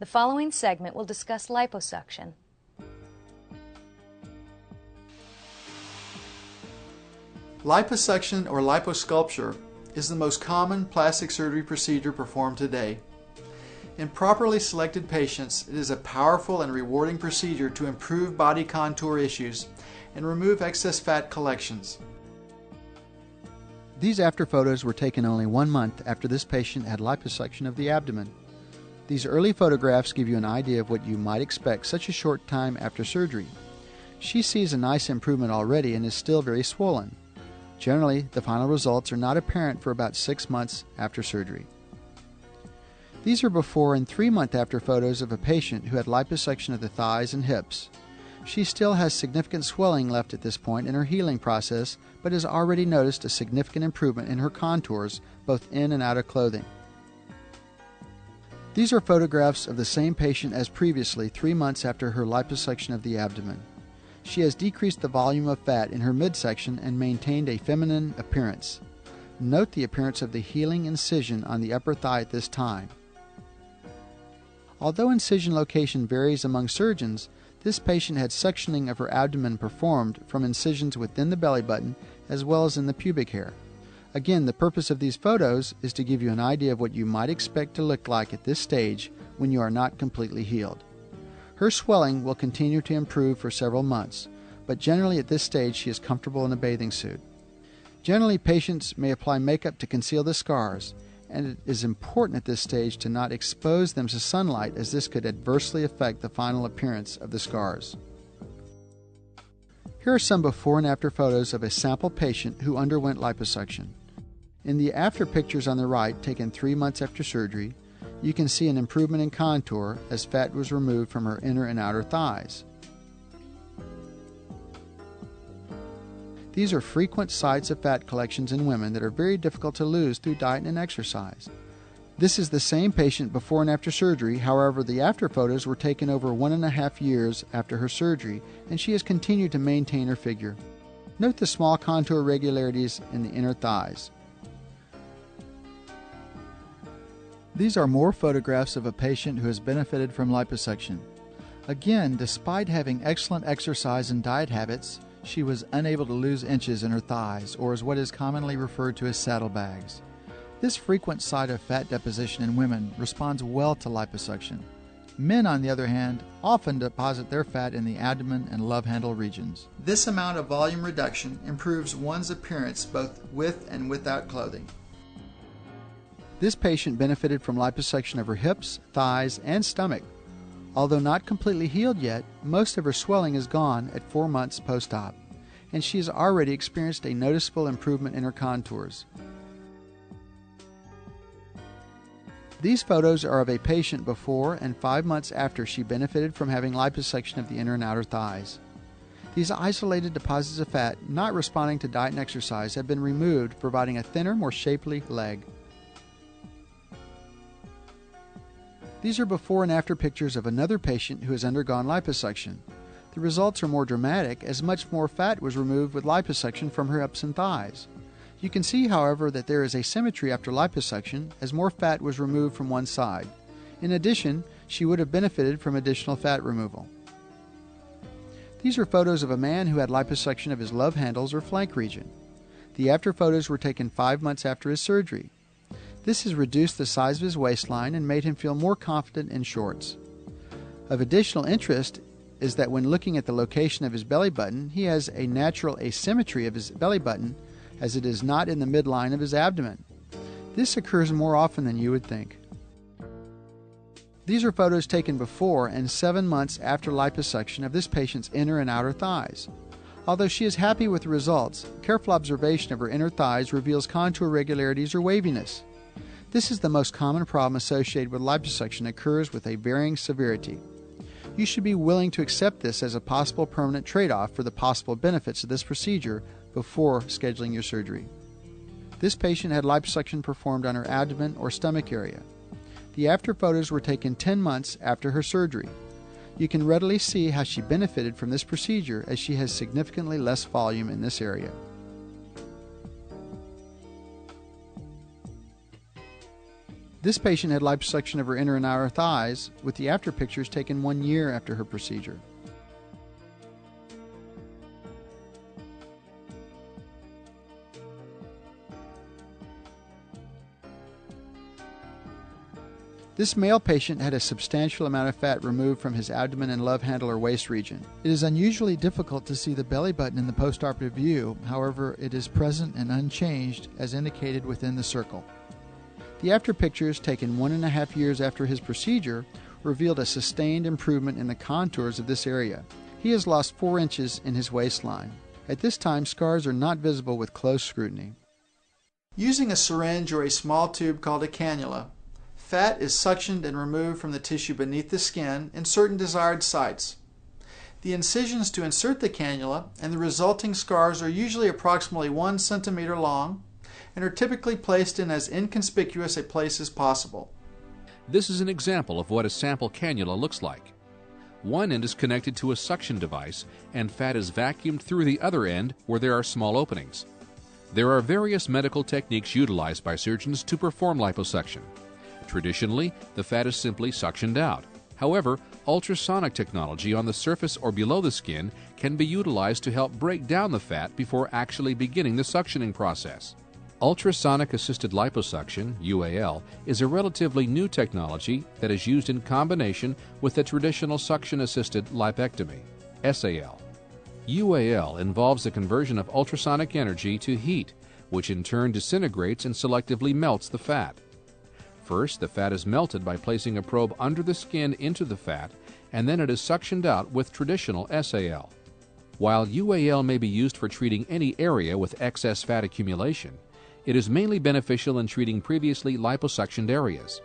The following segment will discuss liposuction. Liposuction or liposculpture is the most common plastic surgery procedure performed today. In properly selected patients, it is a powerful and rewarding procedure to improve body contour issues and remove excess fat collections. These after photos were taken only 1 month after this patient had liposuction of the abdomen. These early photographs give you an idea of what you might expect such a short time after surgery. She sees a nice improvement already and is still very swollen. Generally, the final results are not apparent for about 6 months after surgery. These are before and 3-month after photos of a patient who had liposuction of the thighs and hips. She still has significant swelling left at this point in her healing process, but has already noticed a significant improvement in her contours, both in and out of clothing. These are photographs of the same patient as previously 3 months after her liposuction of the abdomen. She has decreased the volume of fat in her midsection and maintained a feminine appearance. Note the appearance of the healing incision on the upper thigh at this time. Although incision location varies among surgeons, this patient had suctioning of her abdomen performed from incisions within the belly button as well as in the pubic hair. Again, the purpose of these photos is to give you an idea of what you might expect to look like at this stage when you are not completely healed. Her swelling will continue to improve for several months, but generally at this stage she is comfortable in a bathing suit. Generally, patients may apply makeup to conceal the scars, and it is important at this stage to not expose them to sunlight, as this could adversely affect the final appearance of the scars. Here are some before and after photos of a sample patient who underwent liposuction. In the after pictures on the right, taken 3 months after surgery, you can see an improvement in contour as fat was removed from her inner and outer thighs. These are frequent sites of fat collections in women that are very difficult to lose through diet and exercise. This is the same patient before and after surgery, however the after photos were taken over 1.5 years after her surgery, and she has continued to maintain her figure. Note the small contour irregularities in the inner thighs. These are more photographs of a patient who has benefited from liposuction. Again, despite having excellent exercise and diet habits, she was unable to lose inches in her thighs, or as what is commonly referred to as saddlebags. This frequent site of fat deposition in women responds well to liposuction. Men, on the other hand, often deposit their fat in the abdomen and love handle regions. This amount of volume reduction improves one's appearance both with and without clothing. This patient benefited from liposuction of her hips, thighs, and stomach. Although not completely healed yet, most of her swelling is gone at 4 months post-op, and she has already experienced a noticeable improvement in her contours. These photos are of a patient before and 5 months after she benefited from having liposuction of the inner and outer thighs. These isolated deposits of fat not responding to diet and exercise have been removed, providing a thinner, more shapely leg. These are before and after pictures of another patient who has undergone liposuction. The results are more dramatic, as much more fat was removed with liposuction from her hips and thighs. You can see, however, that there is asymmetry after liposuction, as more fat was removed from one side. In addition, she would have benefited from additional fat removal. These are photos of a man who had liposuction of his love handles or flank region. The after photos were taken 5 months after his surgery. This has reduced the size of his waistline and made him feel more confident in shorts. Of additional interest is that when looking at the location of his belly button, he has a natural asymmetry of his belly button, as it is not in the midline of his abdomen. This occurs more often than you would think. These are photos taken before and 7 months after liposuction of this patient's inner and outer thighs. Although she is happy with the results, careful observation of her inner thighs reveals contour irregularities or waviness. This is the most common problem associated with liposuction and occurs with a varying severity. You should be willing to accept this as a possible permanent trade-off for the possible benefits of this procedure before scheduling your surgery. This patient had liposuction performed on her abdomen or stomach area. The after photos were taken 10 months after her surgery. You can readily see how she benefited from this procedure, as she has significantly less volume in this area. This patient had liposuction of her inner and outer thighs, with the after pictures taken 1 year after her procedure. This male patient had a substantial amount of fat removed from his abdomen and love handle or waist region. It is unusually difficult to see the belly button in the postoperative view, however, it is present and unchanged as indicated within the circle. The after pictures, taken 1.5 years after his procedure, revealed a sustained improvement in the contours of this area. He has lost 4 inches in his waistline. At this time, scars are not visible with close scrutiny. Using a syringe or a small tube called a cannula, fat is suctioned and removed from the tissue beneath the skin in certain desired sites. The incisions to insert the cannula and the resulting scars are usually approximately 1 centimeter long and are typically placed in as inconspicuous a place as possible. This is an example of what a sample cannula looks like. One end is connected to a suction device, and fat is vacuumed through the other end where there are small openings. There are various medical techniques utilized by surgeons to perform liposuction. Traditionally, the fat is simply suctioned out. However, ultrasonic technology on the surface or below the skin can be utilized to help break down the fat before actually beginning the suctioning process. Ultrasonic-assisted liposuction, UAL, is a relatively new technology that is used in combination with the traditional suction-assisted lipectomy, SAL. UAL involves the conversion of ultrasonic energy to heat, which in turn disintegrates and selectively melts the fat. First, the fat is melted by placing a probe under the skin into the fat, and then it is suctioned out with traditional SAL. While UAL may be used for treating any area with excess fat accumulation, it is mainly beneficial in treating previously liposuctioned areas,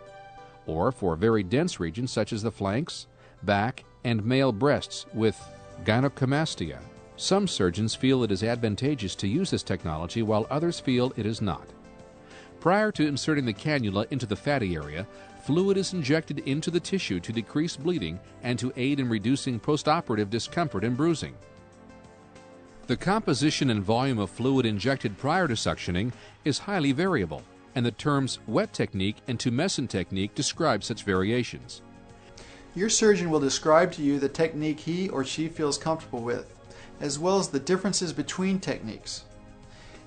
or for very dense regions such as the flanks, back, and male breasts with gynecomastia. Some surgeons feel it is advantageous to use this technology, while others feel it is not. Prior to inserting the cannula into the fatty area, fluid is injected into the tissue to decrease bleeding and to aid in reducing postoperative discomfort and bruising. The composition and volume of fluid injected prior to suctioning is highly variable, and the terms wet technique and tumescent technique describe such variations. Your surgeon will describe to you the technique he or she feels comfortable with, as well as the differences between techniques.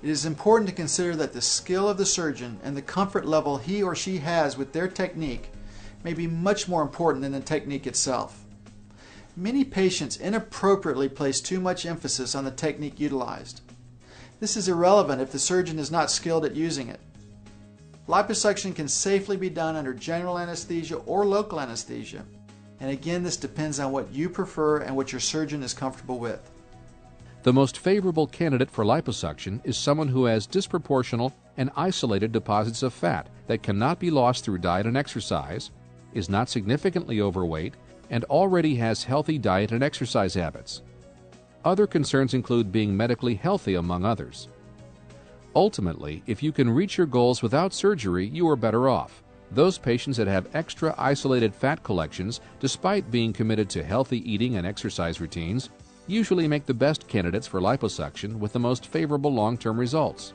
It is important to consider that the skill of the surgeon and the comfort level he or she has with their technique may be much more important than the technique itself. Many patients inappropriately place too much emphasis on the technique utilized. This is irrelevant if the surgeon is not skilled at using it. Liposuction can safely be done under general anesthesia or local anesthesia, and again, this depends on what you prefer and what your surgeon is comfortable with. The most favorable candidate for liposuction is someone who has disproportional and isolated deposits of fat that cannot be lost through diet and exercise, is not significantly overweight, and already has healthy diet and exercise habits. Other concerns include being medically healthy, among others. Ultimately, if you can reach your goals without surgery, you are better off. Those patients that have extra isolated fat collections, despite being committed to healthy eating and exercise routines, usually make the best candidates for liposuction with the most favorable long-term results.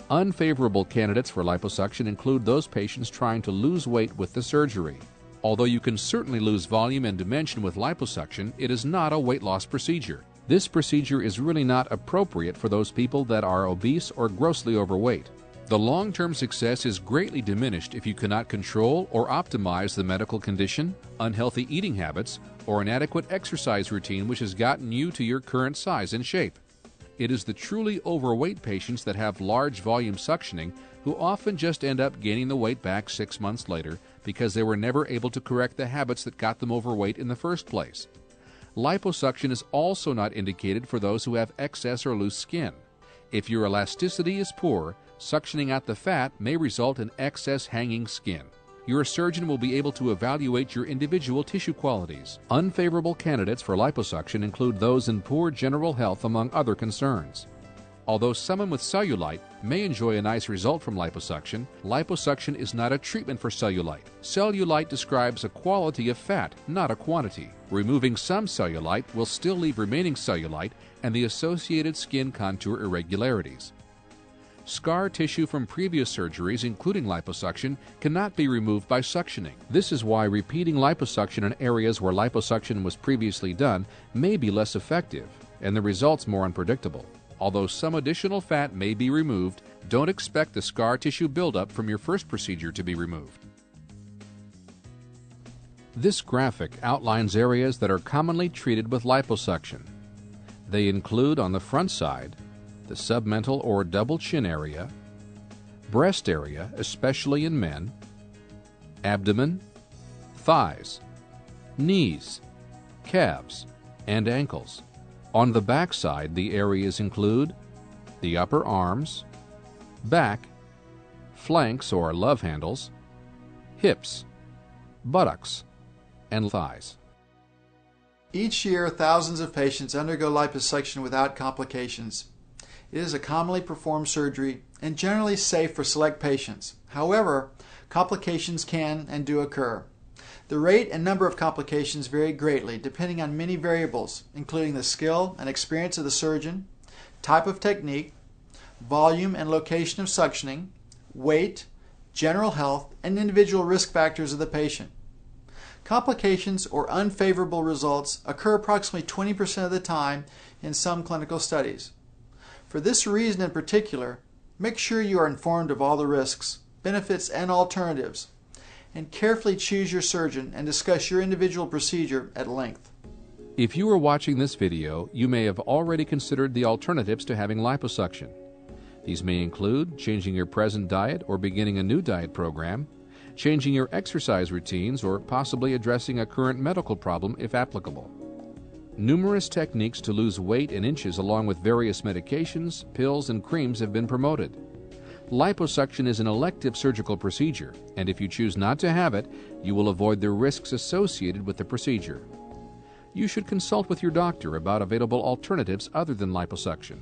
Unfavorable candidates for liposuction include those patients trying to lose weight with the surgery. Although you can certainly lose volume and dimension with liposuction, it is not a weight loss procedure. This procedure is really not appropriate for those people that are obese or grossly overweight. The long-term success is greatly diminished if you cannot control or optimize the medical condition, unhealthy eating habits, or inadequate exercise routine which has gotten you to your current size and shape. It is the truly overweight patients that have large volume suctioning who often just end up gaining the weight back 6 months later because they were never able to correct the habits that got them overweight in the first place. Liposuction is also not indicated for those who have excess or loose skin. If your elasticity is poor, suctioning out the fat may result in excess hanging skin. Your surgeon will be able to evaluate your individual tissue qualities. Unfavorable candidates for liposuction include those in poor general health, among other concerns. Although someone with cellulite may enjoy a nice result from liposuction, liposuction is not a treatment for cellulite. Cellulite describes a quality of fat, not a quantity. Removing some cellulite will still leave remaining cellulite and the associated skin contour irregularities. Scar tissue from previous surgeries, including liposuction, cannot be removed by suctioning. This is why repeating liposuction in areas where liposuction was previously done may be less effective and the results more unpredictable. Although some additional fat may be removed, don't expect the scar tissue buildup from your first procedure to be removed. This graphic outlines areas that are commonly treated with liposuction. They include, on the front side, the submental or double chin area, breast area, especially in men, abdomen, thighs, knees, calves, and ankles. On the back side, the areas include the upper arms, back, flanks or love handles, hips, buttocks, and thighs. Each year, thousands of patients undergo liposuction without complications. It is a commonly performed surgery and generally safe for select patients. However, complications can and do occur. The rate and number of complications vary greatly depending on many variables, including the skill and experience of the surgeon, type of technique, volume and location of suctioning, weight, general health, and individual risk factors of the patient. Complications or unfavorable results occur approximately 20% of the time in some clinical studies. For this reason in particular, make sure you are informed of all the risks, benefits, and alternatives, and carefully choose your surgeon and discuss your individual procedure at length. If you are watching this video, you may have already considered the alternatives to having liposuction. These may include changing your present diet or beginning a new diet program, changing your exercise routines, or possibly addressing a current medical problem if applicable. Numerous techniques to lose weight in inches along with various medications, pills, and creams have been promoted. Liposuction is an elective surgical procedure, and if you choose not to have it, you will avoid the risks associated with the procedure. You should consult with your doctor about available alternatives other than liposuction.